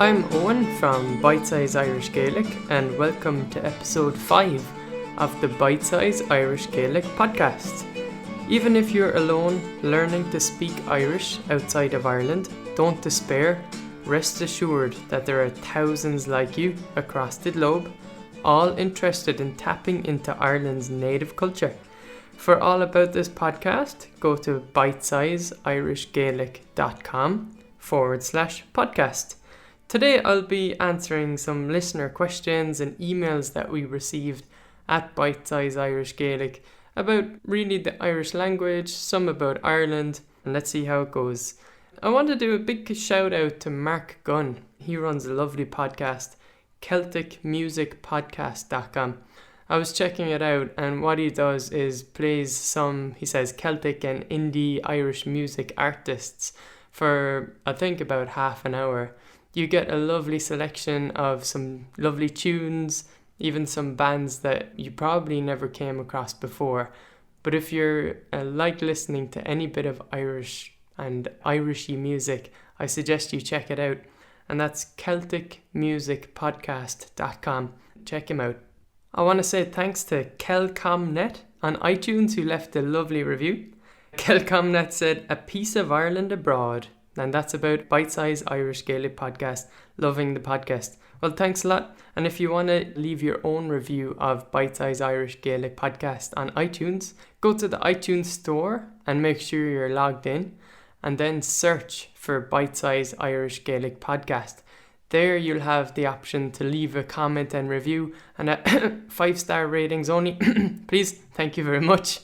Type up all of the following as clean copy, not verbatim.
I'm Owen from Bitesize Irish Gaelic, and welcome to episode 5 of the Bitesize Irish Gaelic podcast. Even if you're alone learning to speak Irish outside of Ireland, don't despair. Rest assured that there are thousands like you across the globe, all interested in tapping into Ireland's native culture. For all about this podcast, go to bitesizeirishgaelic.com/podcast. Today I'll be answering some listener questions and emails that we received at Bitesize Irish Gaelic about really the Irish language, some about Ireland, and let's see how it goes. I want to do a big shout out to Mark Gunn. He runs a lovely podcast, CelticMusicPodcast.com. I was checking it out, and what he does is plays some, he says, Celtic and indie Irish music artists for, I think, about half an hour. You get a lovely selection of some lovely tunes, even some bands that you probably never came across before. But if you're like listening to any bit of Irish and Irishy music, I suggest you check it out. And that's CelticMusicPodcast.com. Check him out. I want to say thanks to KelcomNet on iTunes who left a lovely review. KelcomNet said, "A piece of Ireland abroad." And that's about Bitesize Irish Gaelic podcast. Loving the podcast. Well, thanks a lot. And if you want to leave your own review of Bitesize Irish Gaelic podcast on iTunes, go to the iTunes store and make sure you're logged in, and then search for Bitesize Irish Gaelic podcast. There you'll have the option to leave a comment and review, and 5-star ratings only. Please, thank you very much.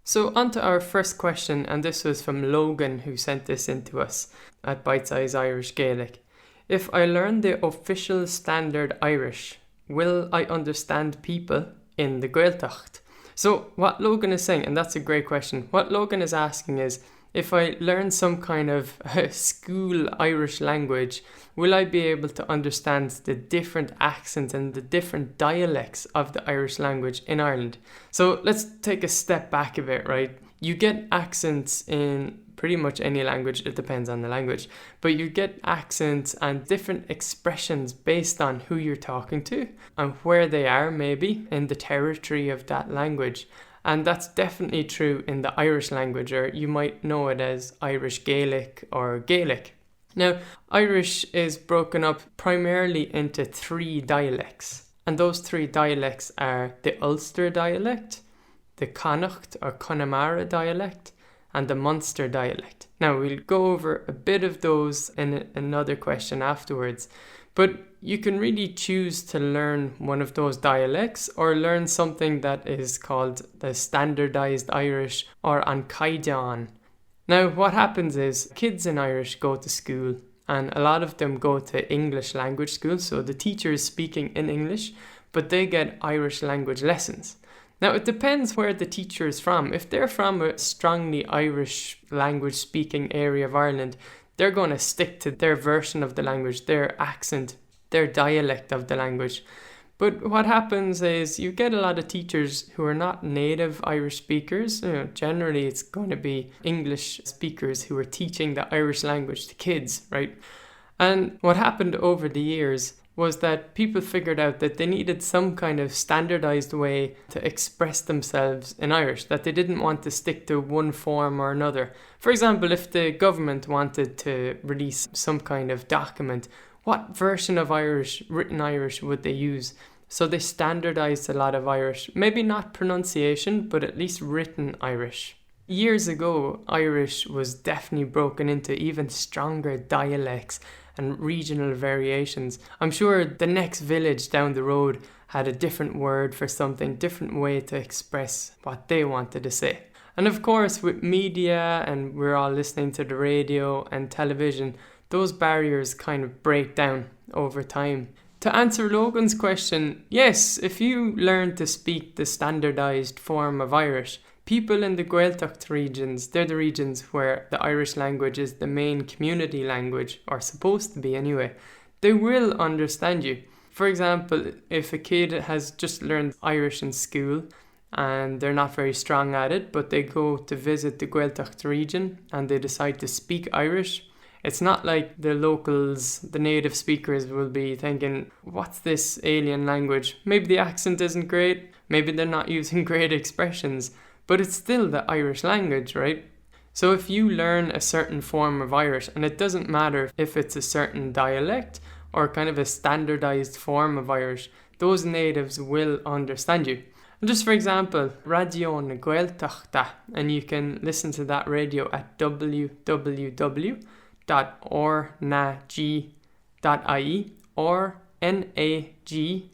So on to our first question, and this was from Logan, who sent this in to us at Bitesize Irish Gaelic. If I learn the official standard Irish, will I understand people in the Gaeltacht? So what Logan is saying, and that's a great question, what Logan is asking is, if I learn some kind of school Irish language, will I be able to understand the different accents and the different dialects of the Irish language in Ireland? So let's take a step back a bit, right? You get accents in pretty much any language, it depends on the language, but you get accents and different expressions based on who you're talking to and where they are maybe in the territory of that language. And that's definitely true in the Irish language, or you might know it as Irish Gaelic or Gaelic. Now, Irish is broken up primarily into 3 dialects. And those 3 dialects are the Ulster dialect, the Connacht or Connemara dialect, and the Munster dialect. Now, we'll go over a bit of those in another question afterwards. But you can really choose to learn one of those dialects or learn something that is called the standardized Irish or An Caideán. Now, what happens is kids in Irish go to school, and a lot of them go to English language school, so the teacher is speaking in English, but they get Irish language lessons. Now, it depends where the teacher is from. If they're from a strongly Irish language speaking area of Ireland, they're going to stick to their version of the language, their accent, their dialect of the language. But what happens is you get a lot of teachers who are not native Irish speakers. Generally, it's going to be English speakers who are teaching the Irish language to kids, right? And what happened over the years was that people figured out that they needed some kind of standardized way to express themselves in Irish, that they didn't want to stick to one form or another. For example, if the government wanted to release some kind of document, what version of Irish, written Irish, would they use? So they standardized a lot of Irish, maybe not pronunciation, but at least written Irish. Years ago, Irish was definitely broken into even stronger dialects and regional variations. I'm sure the next village down the road had a different word for something, different way to express what they wanted to say. And of course, with media and we're all listening to the radio and television, those barriers kind of break down over time. To answer Logan's question, yes, if you learn to speak the standardized form of Irish, people in the Gaeltacht regions, they're the regions where the Irish language is the main community language, or supposed to be anyway, they will understand you. For example, if a kid has just learned Irish in school and they're not very strong at it, but they go to visit the Gaeltacht region and they decide to speak Irish, It's not like the locals, the native speakers will be thinking, what's this alien language? Maybe the accent isn't great, maybe they're not using great expressions, but it's still the Irish language, right? So if you learn a certain form of Irish, and it doesn't matter if it's a certain dialect or kind of a standardized form of Irish, those natives will understand you. And just for example, Radio na Gaeltacht, and you can listen to that radio at www.ornag.ie or nag.ie,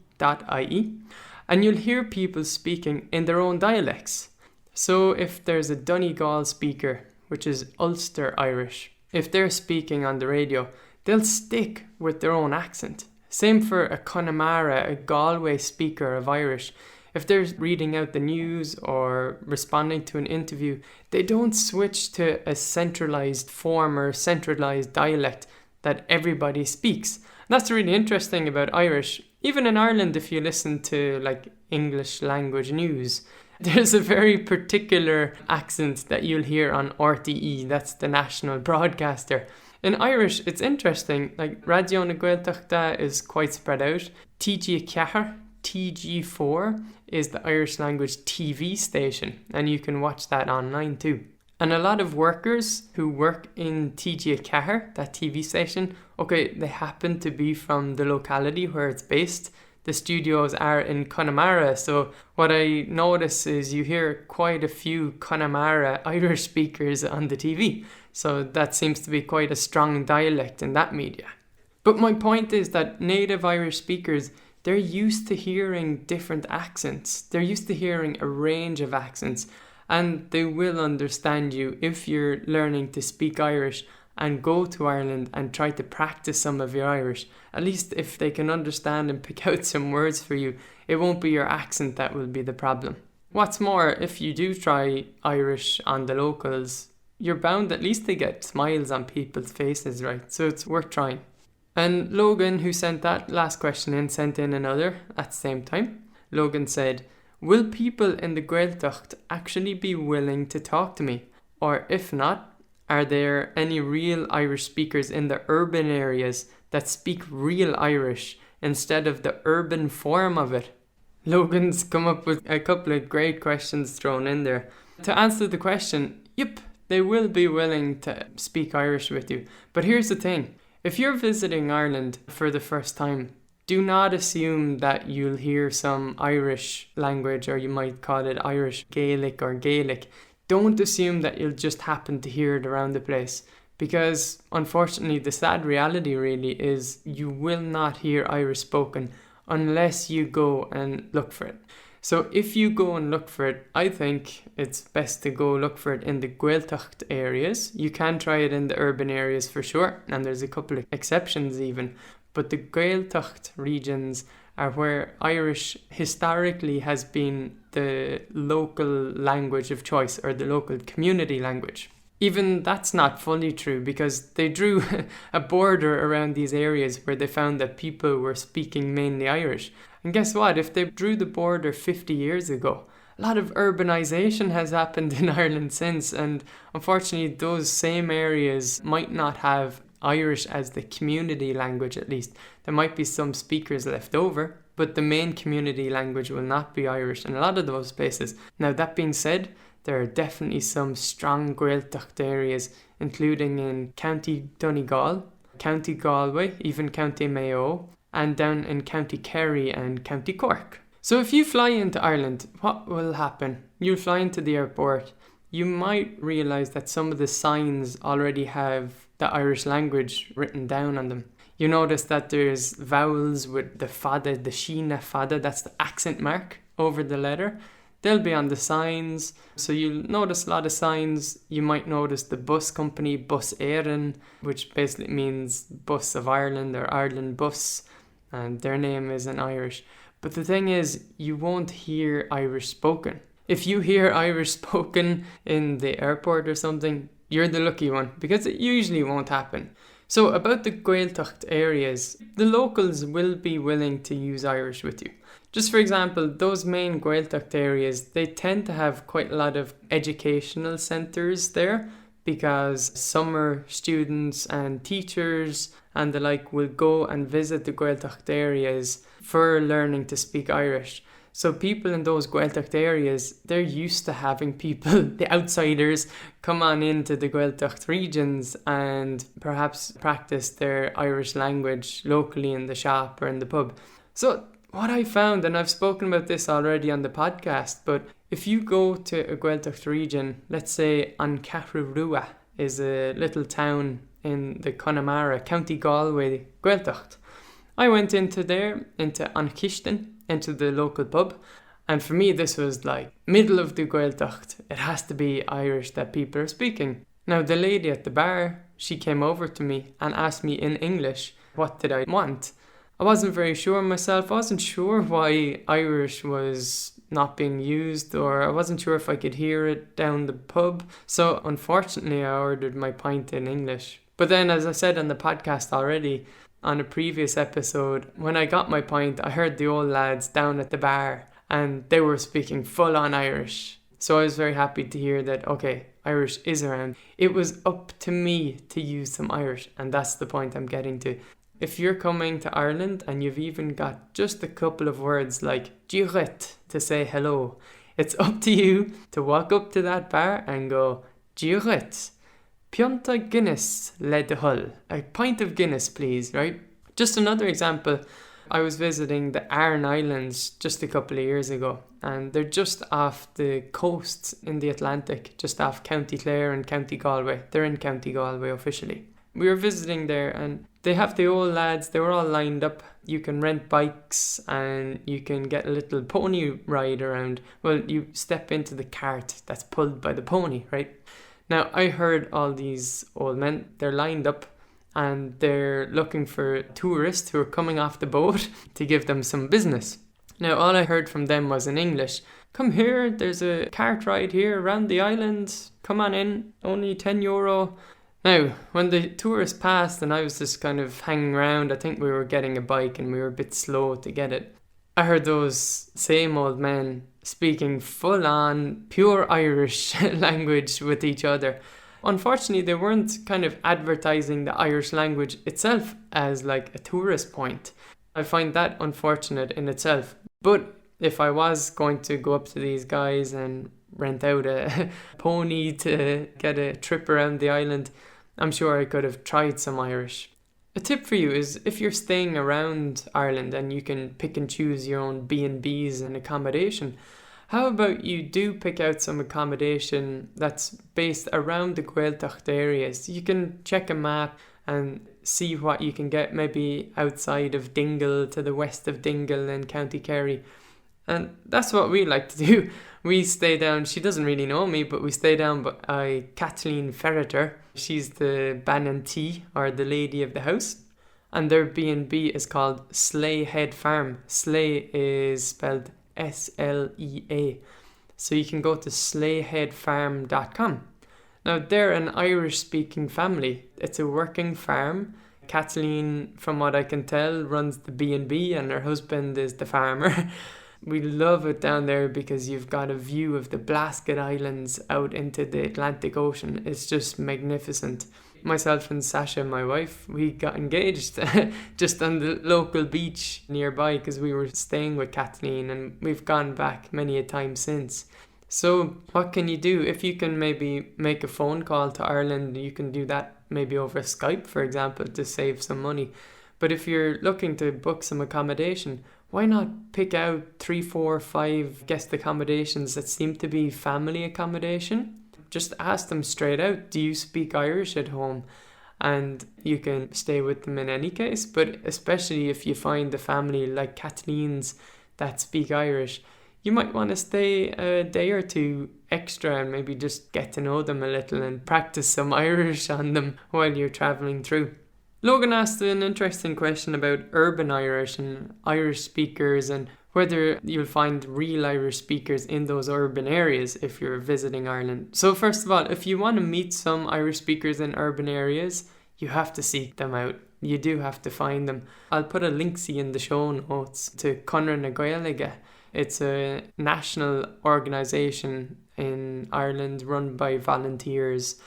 and you'll hear people speaking in their own dialects. So if there's a Donegal speaker, which is Ulster Irish, if they're speaking on the radio, they'll stick with their own accent. Same for a Connemara, a Galway speaker of Irish. If they're reading out the news or responding to an interview, they don't switch to a centralized form or centralized dialect that everybody speaks. And that's really interesting about Irish. Even in Ireland, if you listen to like English language news, there's a very particular accent that you'll hear on RTE, that's the national broadcaster. In Irish, it's interesting, like Radio na Gaeltacht is quite spread out. TG4, TG4 is the Irish language TV station, and you can watch that online too. And a lot of workers who work in TG4, that TV station, okay, they happen to be from the locality where it's based. The studios are in Connemara, so what I notice is you hear quite a few Connemara Irish speakers on the TV. So that seems to be quite a strong dialect in that media. But my point is that native Irish speakers, they're used to hearing different accents. They're used to hearing a range of accents, and they will understand you if you're learning to speak Irish and go to Ireland and try to practice some of your Irish. At least if they can understand and pick out some words for you, it won't be your accent that will be the problem. What's more, if you do try Irish on the locals, you're bound at least to get smiles on people's faces, right? So it's worth trying. And Logan, who sent that last question in, sent in another at the same time. Logan said, will people in the Gaeltacht actually be willing to talk to me? Or if not, are there any real Irish speakers in the urban areas that speak real Irish instead of the urban form of it? Logan's come up with a couple of great questions thrown in there. To answer the question, yep, they will be willing to speak Irish with you. But here's the thing. If you're visiting Ireland for the first time, do not assume that you'll hear some Irish language, or you might call it Irish Gaelic or Gaelic. Don't assume that you'll just happen to hear it around the place, because unfortunately the sad reality really is you will not hear Irish spoken unless you go and look for it. So if you go and look for it, I think it's best to go look for it in the Gaeltacht areas. You can try it in the urban areas for sure, and there's a couple of exceptions even, but the Gaeltacht regions are where Irish historically has been the local language of choice, or the local community language. Even that's not fully true, because they drew a border around these areas where they found that people were speaking mainly Irish. And guess what? If they drew the border 50 years ago, a lot of urbanization has happened in Ireland since, and unfortunately those same areas might not have Irish as the community language. At least there might be some speakers left over, but the main community language will not be Irish in a lot of those places. Now, that being said, there are definitely some strong Gaeltacht areas, including in County Donegal, County Galway, even County Mayo, and down in County Kerry and County Cork. So if you fly into Ireland, what will happen? You'll fly into the airport. You might realise that some of the signs already have the Irish language written down on them. You notice that there's vowels with the fada, the sheena fada, that's the accent mark over the letter. They'll be on the signs, so you'll notice a lot of signs. You might notice the bus company, Bus Éireann, which basically means Bus of Ireland or Ireland Bus, and their name is in Irish. But the thing is, you won't hear Irish spoken. If you hear Irish spoken in the airport or something, you're the lucky one, because it usually won't happen. So about the Gaeltacht areas, the locals will be willing to use Irish with you. Just for example, those main Gaeltacht areas, they tend to have quite a lot of educational centres there, because summer students and teachers and the like will go and visit the Gaeltacht areas for learning to speak Irish. So people in those Gaeltacht areas, they're used to having people, the outsiders, come on into the Gaeltacht regions and perhaps practice their Irish language locally in the shop or in the pub. So what I found, and I've spoken about this already on the podcast, but if you go to a Gaeltacht region, let's say Ancarrua is a little town in the Connemara, County Galway, Gaeltacht. I went into Anchishton, into the local pub, and for me this was like middle of the Gaeltacht. It has to be Irish that people are speaking. Now the lady at the bar, she came over to me and asked me in English what did I want. I wasn't very sure myself. I wasn't sure why Irish was not being used, or I wasn't sure if I could hear it down the pub. So unfortunately I ordered my pint in English. But then, as I said on the podcast already, on a previous episode, when I got my pint, I heard the old lads down at the bar and they were speaking full on Irish. So I was very happy to hear that, okay, Irish is around. It was up to me to use some Irish, and that's the point I'm getting to. If you're coming to Ireland and you've even got just a couple of words like Díret to say hello, it's up to you to walk up to that bar and go, Díret. Pionta Guinness le de hull. A pint of Guinness, please, right? Just another example. I was visiting the Aran Islands just a couple of years ago, and they're just off the coast in the Atlantic, just off County Clare and County Galway. They're in County Galway officially. We were visiting there, and they have the old lads, they were all lined up. You can rent bikes and you can get a little pony ride around. Well, you step into the cart that's pulled by the pony, right? Now, I heard all these old men, they're lined up and they're looking for tourists who are coming off the boat to give them some business. Now, all I heard from them was in English. Come here, there's a cart ride here around the island. Come on in, only €10. Now, when the tourists passed and I was just kind of hanging around, I think we were getting a bike and we were a bit slow to get it. I heard those same old men speaking full-on pure Irish language with each other. Unfortunately, they weren't kind of advertising the Irish language itself as like a tourist point. I find that unfortunate in itself. But if I was going to go up to these guys and rent out a pony to get a trip around the island, I'm sure I could have tried some Irish. A tip for you is if you're staying around Ireland and you can pick and choose your own B&Bs and accommodation, how about you do pick out some accommodation that's based around the Gaeltacht areas? You can check a map and see what you can get maybe outside of Dingle, to the west of Dingle in County Kerry. And that's what we like to do. We stay down, she doesn't really know me, but we stay down by Kathleen Ferreter. She's the Banantee, or the lady of the house. And their B&B is called Slea Head Farm. Slea is spelled S-L-E-A. So you can go to sleaheadfarm.com. Now, they're an Irish-speaking family. It's a working farm. Kathleen, from what I can tell, runs the B&B and her husband is the farmer. We love it down there because you've got a view of the Blasket Islands out into the Atlantic Ocean. It's just magnificent. Myself and Sasha, my wife, we got engaged just on the local beach nearby because we were staying with Kathleen, and we've gone back many a time since. So what can you do? If you can maybe make a phone call to Ireland, you can do that maybe over Skype, for example, to save some money. But if you're looking to book some accommodation, why not pick out 3, 4, 5 guest accommodations that seem to be family accommodation? Just ask them straight out, do you speak Irish at home? And you can stay with them in any case, but especially if you find a family like Kathleen's that speak Irish, you might want to stay a day or two extra and maybe just get to know them a little and practice some Irish on them while you're travelling through. Logan asked an interesting question about urban Irish and Irish speakers and whether you'll find real Irish speakers in those urban areas if you're visiting Ireland. So first of all, if you want to meet some Irish speakers in urban areas, you have to seek them out. You do have to find them. I'll put a link in the show notes to Conradh na Gaeilge. It's a national organisation in Ireland run by volunteers,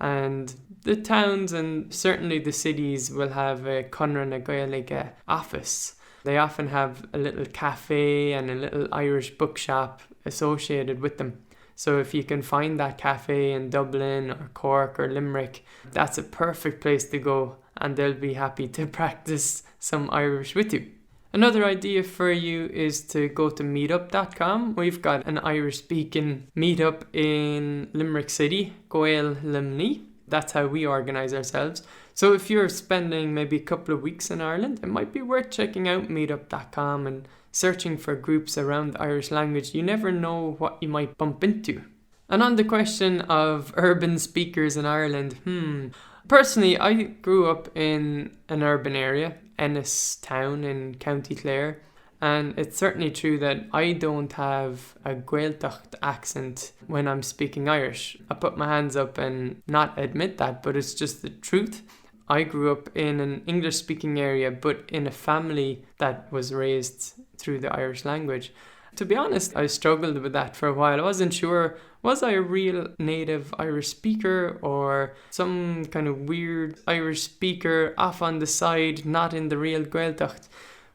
And the towns and certainly the cities will have a Conran Gaelic office. They often have a little cafe and a little Irish bookshop associated with them. So if you can find that cafe in Dublin or Cork or Limerick, that's a perfect place to go, and they'll be happy to practice some Irish with you. Another idea for you is to go to Meetup.com. We've got an Irish-speaking meetup in Limerick City, Gaeltacht. That's how we organise ourselves. So if you're spending maybe a couple of weeks in Ireland, it might be worth checking out Meetup.com and searching for groups around the Irish language. You never know what you might bump into. And on the question of urban speakers in Ireland, personally, I grew up in an urban area, Ennis town in County Clare, and it's certainly true that I don't have a Gaeltacht accent when I'm speaking Irish. I put my hands up and not admit that, but it's just the truth. I grew up in an English-speaking area, but in a family that was raised through the Irish language. To be honest, I struggled with that for a while. I wasn't sure, was I a real native Irish speaker or some kind of weird Irish speaker off on the side, not in the real Gaeltacht?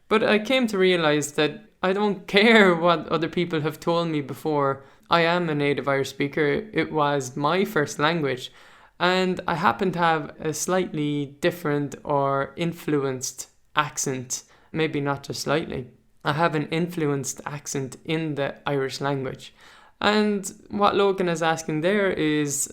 But I came to realise that I don't care what other people have told me before. I am a native Irish speaker. It was my first language. And I happen to have a slightly different or influenced accent. Maybe not just slightly. I have an influenced accent in the Irish language. And what Logan is asking there is,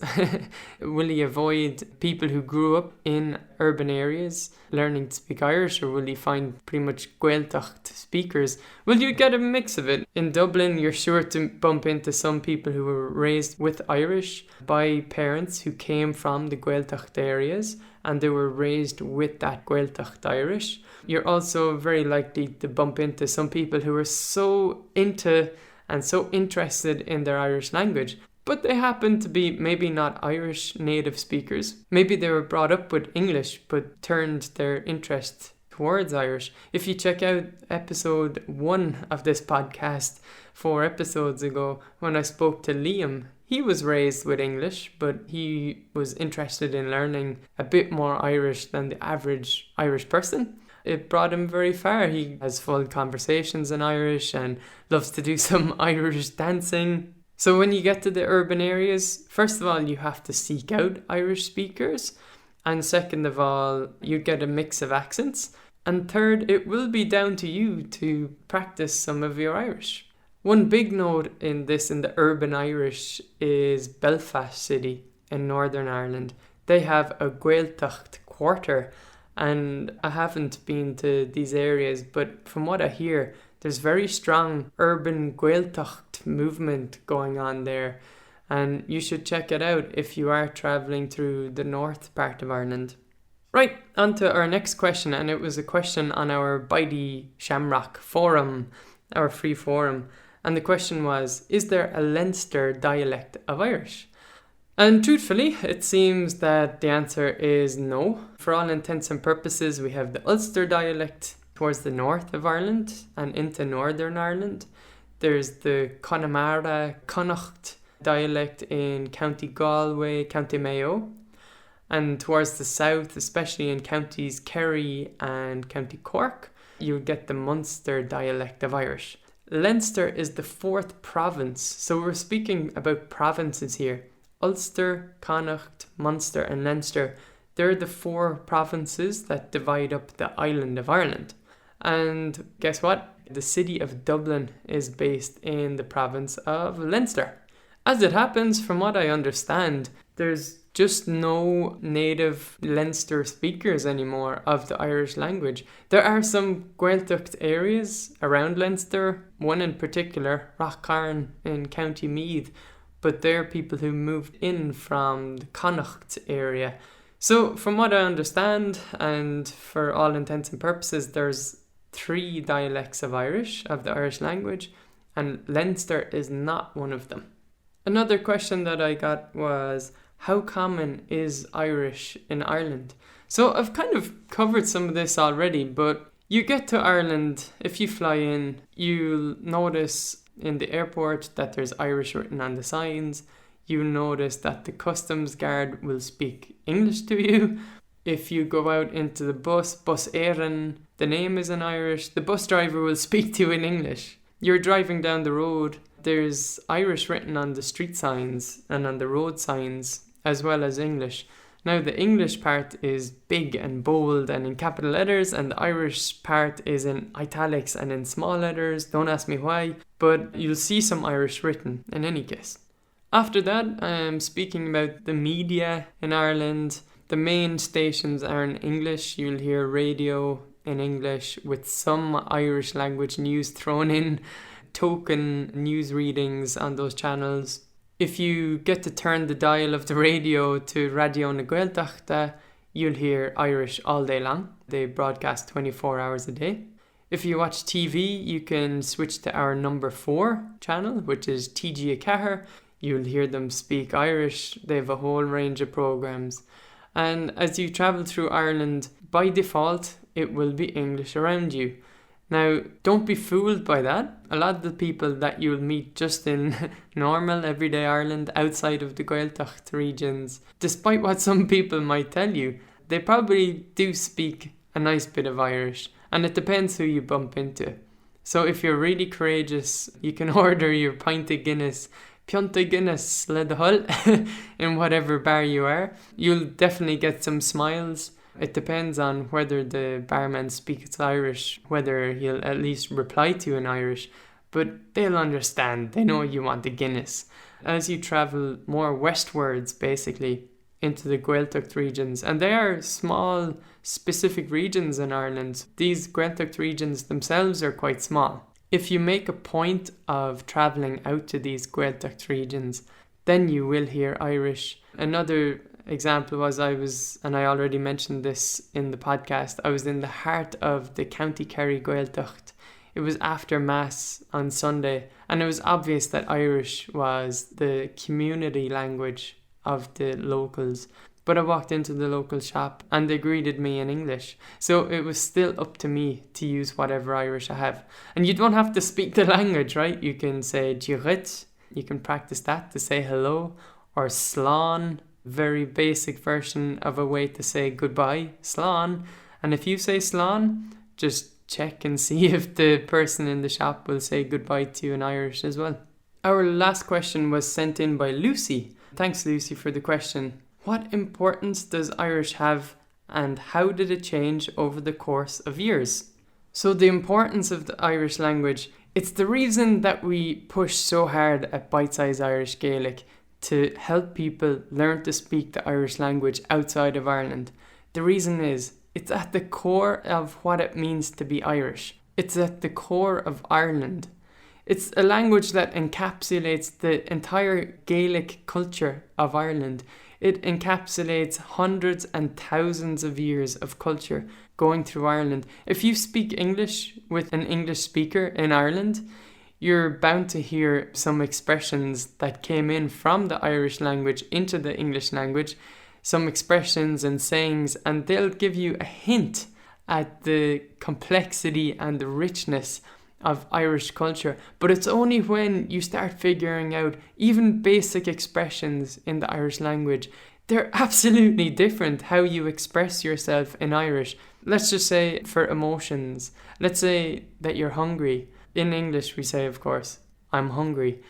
will he avoid people who grew up in urban areas learning to speak Irish, or will he find pretty much Gaeltacht speakers? Well, you get a mix of it. In Dublin, you're sure to bump into some people who were raised with Irish by parents who came from the Gaeltacht areas, and they were raised with that Gaeltacht Irish. You're also very likely to bump into some people who are so into and so interested in their Irish language, but they happen to be maybe not Irish native speakers. Maybe they were brought up with English but turned their interest towards Irish. If you check out episode 1 of this podcast 4 episodes ago, when I spoke to Liam, he was raised with English, but he was interested in learning a bit more Irish than the average Irish person. It brought him very far. He has full conversations in Irish and loves to do some Irish dancing. So when you get to the urban areas, first of all, you have to seek out Irish speakers. And second of all, you get a mix of accents. And third, it will be down to you to practice some of your Irish. One big note in the urban Irish is Belfast City in Northern Ireland. They have a Gaeltacht quarter. And I haven't been to these areas, but from what I hear, there's very strong urban Gaeltacht movement going on there. And you should check it out if you are travelling through the north part of Ireland. Right, on to our next question, and it was a question on our Bitesize Shamrock forum, our free forum. And the question was, is there a Leinster dialect of Irish? And truthfully, it seems that the answer is no. For all intents and purposes, we have the Ulster dialect towards the north of Ireland and into Northern Ireland. There's the Connemara Connacht dialect in County Galway, County Mayo. And towards the south, especially in counties Kerry and County Cork, you get the Munster dialect of Irish. Leinster is the 4th province, so we're speaking about provinces here. Ulster, Connacht, Munster and Leinster, they're the 4 provinces that divide up the island of Ireland. And guess what? The city of Dublin is based in the province of Leinster. As it happens, from what I understand, there's just no native Leinster speakers anymore of the Irish language. There are some Gaeltacht areas around Leinster, one in particular, Rathcarn in County Meath, but they're people who moved in from the Connacht area. So from what I understand, and for all intents and purposes, there's 3 dialects of Irish, of the Irish language, and Leinster is not one of them. Another question that I got was, how common is Irish in Ireland? So I've kind of covered some of this already, but you get to Ireland, if you fly in, you'll notice in the airport that there's Irish written on the signs. you'll notice that the customs guard will speak English to you. If you go out into the bus éireann, the name is in Irish, the bus driver will speak to you in English. You're driving down the road, there's Irish written on the street signs and on the road signs, as well as English. Now the English part is big and bold and in capital letters, and the Irish part is in italics and in small letters. Don't ask me why, but you'll see some Irish written in any case. After that, I'm speaking about the media in Ireland. The main stations are in English. You'll hear radio in English with some Irish language news thrown in, token news readings on those channels. If you get to turn the dial of the radio to Radio na Gaeltacht, you'll hear Irish all day long. They broadcast 24 hours a day. If you watch TV, you can switch to our number 4 channel, which is TG Cahir. You'll hear them speak Irish. They have a whole range of programs. And as you travel through Ireland, by default, it will be English around you. Now, don't be fooled by that. A lot of the people that you'll meet just in normal, everyday Ireland, outside of the Gaeltacht regions, despite what some people might tell you, they probably do speak a nice bit of Irish. And it depends who you bump into. So if you're really courageous, you can order your pint of Guinness, Pionta Guinness le de hull, in whatever bar you are. You'll definitely get some smiles. It depends on whether the barman speaks Irish, whether he'll at least reply to you in Irish, but they'll understand. They know you want the Guinness. As you travel more westwards, basically, into the Gaeltacht regions, and they are small, specific regions in Ireland. These Gaeltacht regions themselves are quite small. If you make a point of travelling out to these Gaeltacht regions, then you will hear Irish. Another example was I already mentioned this in the podcast, I was in the heart of the County Kerry Gaeltacht. It was after Mass on Sunday, and it was obvious that Irish was the community language of the locals. But I walked into the local shop and they greeted me in English. So it was still up to me to use whatever Irish I have. And you don't have to speak the language, right? You can say Diarrit, you can practice that to say hello, or Slán, very basic version of a way to say goodbye, Slán. And if you say Slán, just check and see if the person in the shop will say goodbye to you in Irish as well. Our last question was sent in by Lucy. Thanks, Lucy, for the question. What importance does Irish have, and how did it change over the course of years? So the importance of the Irish language, it's the reason that we push so hard at Bitesize Irish Gaelic to help people learn to speak the Irish language outside of Ireland. The reason is, it's at the core of what it means to be Irish. It's at the core of Ireland. It's a language that encapsulates the entire Gaelic culture of Ireland. It encapsulates hundreds and thousands of years of culture going through Ireland. If you speak English with an English speaker in Ireland, you're bound to hear some expressions that came in from the Irish language into the English language, some expressions and sayings, and they'll give you a hint at the complexity and the richness of Irish culture. But it's only when you start figuring out even basic expressions in the Irish language, they're absolutely different how you express yourself in Irish. Let's just say for emotions, let's say that you're hungry. In English we say, of course, I'm hungry.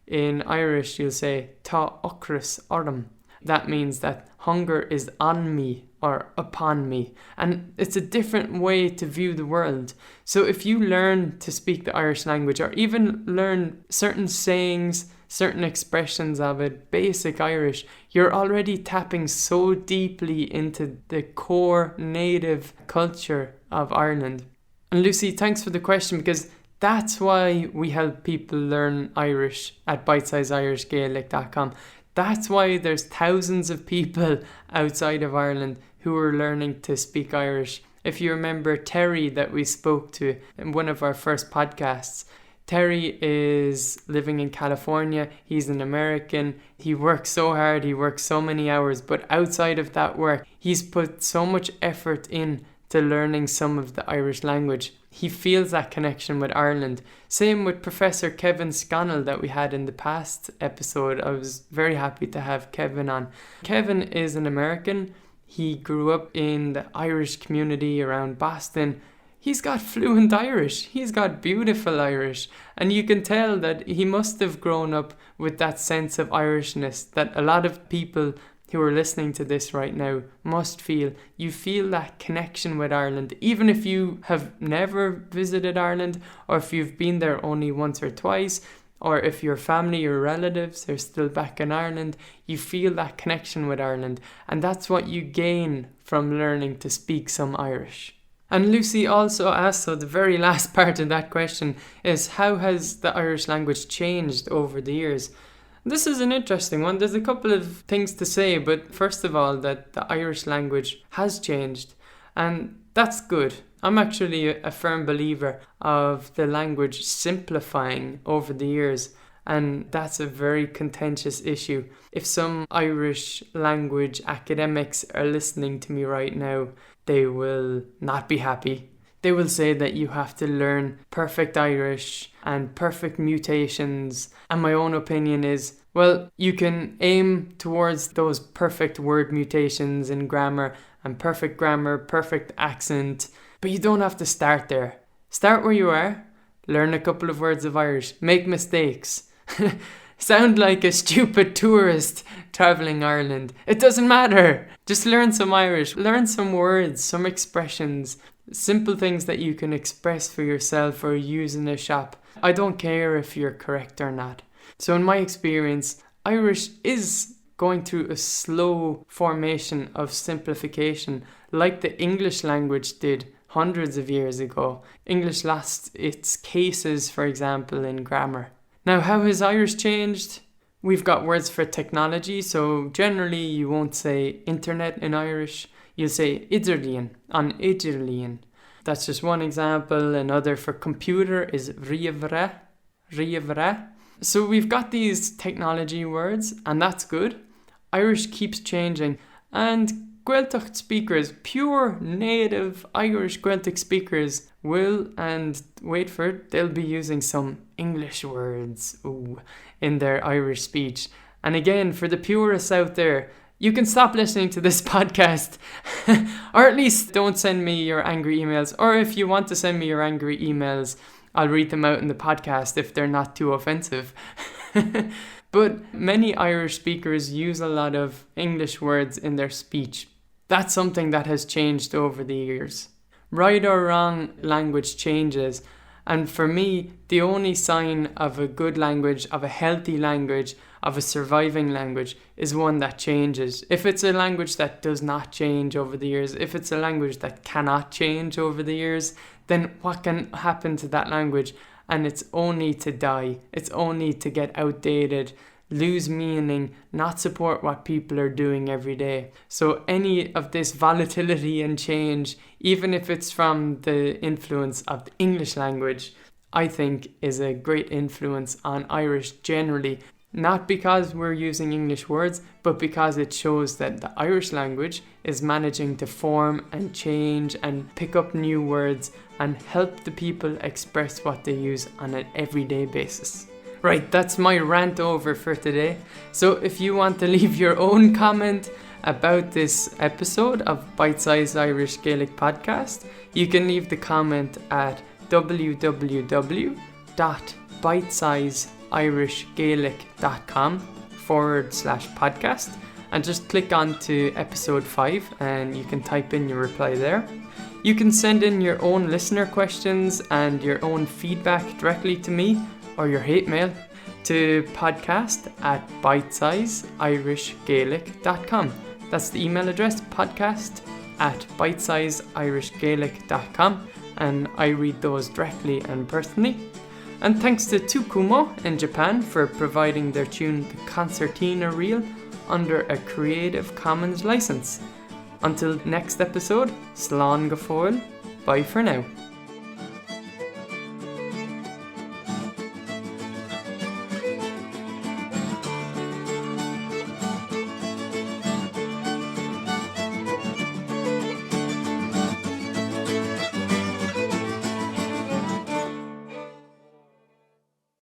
In Irish you'll say tá ocras orm. That means that hunger is on me or upon me. And it's a different way to view the world. So if you learn to speak the Irish language, or even learn certain sayings, certain expressions of it, basic Irish, you're already tapping so deeply into the core native culture of Ireland. And Lucy, thanks for the question, because that's why we help people learn Irish at bitesizeirishgaelic.com. That's why there's thousands of people outside of Ireland who are learning to speak Irish. If you remember Terry that we spoke to in one of our first podcasts, Terry is living in California. He's an American. He works so hard. He works so many hours. But outside of that work, he's put so much effort in to learning some of the Irish language. He feels that connection with Ireland. Same with Professor Kevin Scannell that we had in the past episode. I was very happy to have Kevin on. Kevin is an American. He grew up in the Irish community around Boston. He's got fluent Irish. He's got beautiful Irish. And you can tell that he must have grown up with that sense of Irishness that a lot of people who are listening to this right now must feel. You feel that connection with Ireland. Even if you have never visited Ireland, or if you've been there only once or twice, or if your family or relatives are still back in Ireland, you feel that connection with Ireland. And that's what you gain from learning to speak some Irish. And Lucy also asked, so the very last part of that question is, how has the Irish language changed over the years? This is an interesting one. There's a couple of things to say, but first of all, that the Irish language has changed, and that's good. I'm actually a firm believer of the language simplifying over the years, and that's a very contentious issue. If some Irish language academics are listening to me right now, they will not be happy. They will say that you have to learn perfect Irish and perfect mutations. And my own opinion is, well, you can aim towards those perfect word mutations in grammar, perfect accent, but you don't have to start there. Start where you are, learn a couple of words of Irish, make mistakes. Sound like a stupid tourist traveling Ireland. It doesn't matter. Just learn some Irish, learn some words, some expressions, simple things that you can express for yourself or use in a shop. I don't care if you're correct or not. So in my experience, Irish is going through a slow formation of simplification, like the English language did hundreds of years ago. English lost its cases, for example, in grammar. Now, how has Irish changed? We've got words for technology, so generally you won't say internet in Irish. You'll say idirlíon, an idirlíon. That's just one example. Another for computer is riamhra. So we've got these technology words, and that's good. Irish keeps changing, and Gaeltacht speakers, pure native Irish Gaeltacht speakers will, and wait for it, they'll be using some English words in their Irish speech. And again, for the purists out there, you can stop listening to this podcast, or at least don't send me your angry emails. Or if you want to send me your angry emails, I'll read them out in the podcast if they're not too offensive. But many Irish speakers use a lot of English words in their speech. That's something that has changed over the years. Right or wrong, language changes. And for me, the only sign of a good language, of a healthy language, of a surviving language is one that changes. If it's a language that does not change over the years, if it's a language that cannot change over the years, then what can happen to that language? And it's only to die. It's only to get outdated, lose meaning, not support what people are doing every day. So any of this volatility and change, even if it's from the influence of the English language, I think is a great influence on Irish generally. Not because we're using English words, but because it shows that the Irish language is managing to form and change and pick up new words and help the people express what they use on an everyday basis. Right, that's my rant over for today. So if you want to leave your own comment about this episode of Bitesize Irish Gaelic Podcast, you can leave the comment at www.bitesizeirishgaelic.com/podcast and just click on to episode 5 and you can type in your reply there. You can send in your own listener questions and your own feedback directly to me or your hate mail to podcast@bitesizeirishgaelic.com. That's the email address, podcast@bitesizeirishgaelic.com, and I read those directly and personally. And thanks to Tukumo in Japan for providing their tune The Concertina Reel under a Creative Commons license. Until next episode, slán go fóill, bye for now.